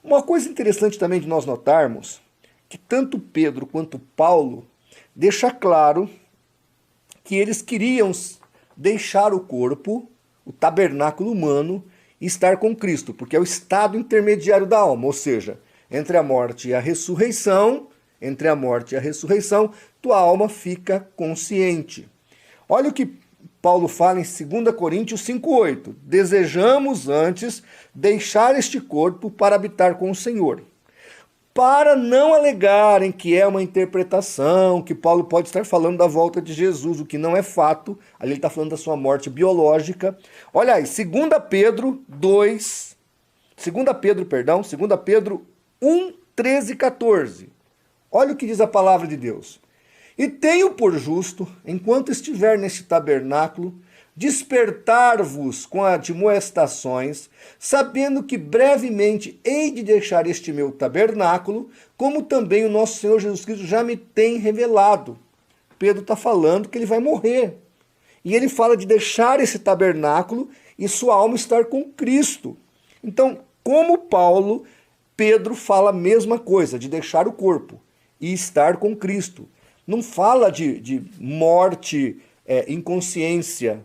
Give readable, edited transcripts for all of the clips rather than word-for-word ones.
Uma coisa interessante também de nós notarmos, que tanto Pedro quanto Paulo deixa claro que eles queriam deixar o corpo, o tabernáculo humano, e estar com Cristo, porque é o estado intermediário da alma, ou seja, entre a morte e a ressurreição, tua alma fica consciente. Olha o que Paulo fala em 2 Coríntios 5,8. Desejamos antes deixar este corpo para habitar com o Senhor. Para não alegarem que é uma interpretação, que Paulo pode estar falando da volta de Jesus, o que não é fato, ali ele está falando da sua morte biológica. Olha aí, 2 Pedro 1, 13 e 14. Olha o que diz a palavra de Deus. E tenho por justo, enquanto estiver neste tabernáculo, despertar-vos com admoestações, sabendo que brevemente hei de deixar este meu tabernáculo, como também o nosso Senhor Jesus Cristo já me tem revelado. Pedro está falando que ele vai morrer. E ele fala de deixar esse tabernáculo e sua alma estar com Cristo. Então, como Paulo, Pedro fala a mesma coisa, de deixar o corpo e estar com Cristo. Não fala de morte, inconsciência.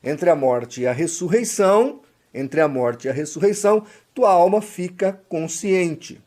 Entre a morte e a ressurreição, tua alma fica consciente.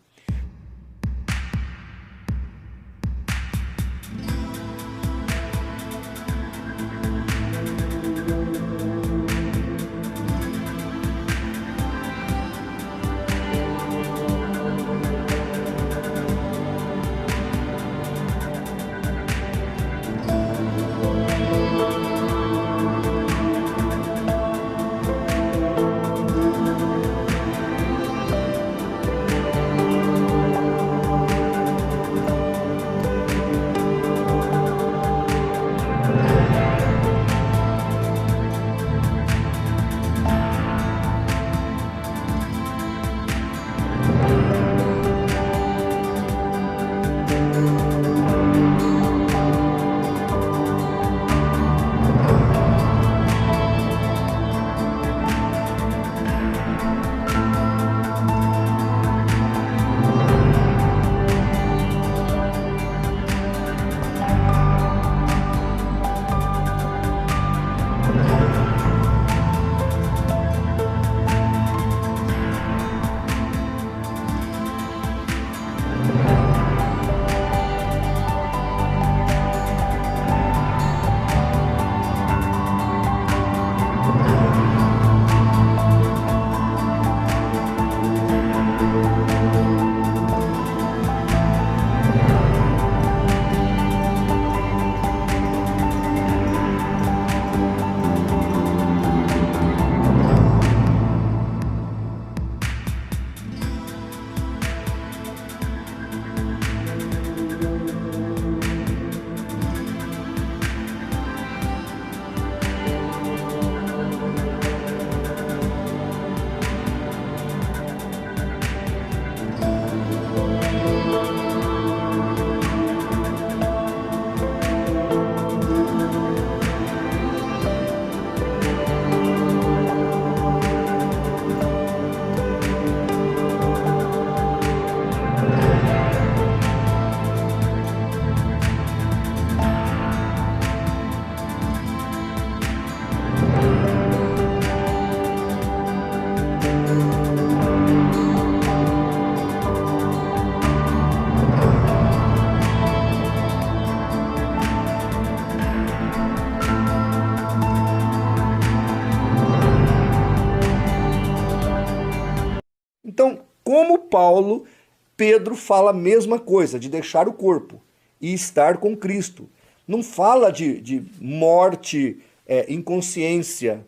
Então, como Paulo, Pedro fala a mesma coisa, de deixar o corpo e estar com Cristo. Não fala de morte, inconsciência.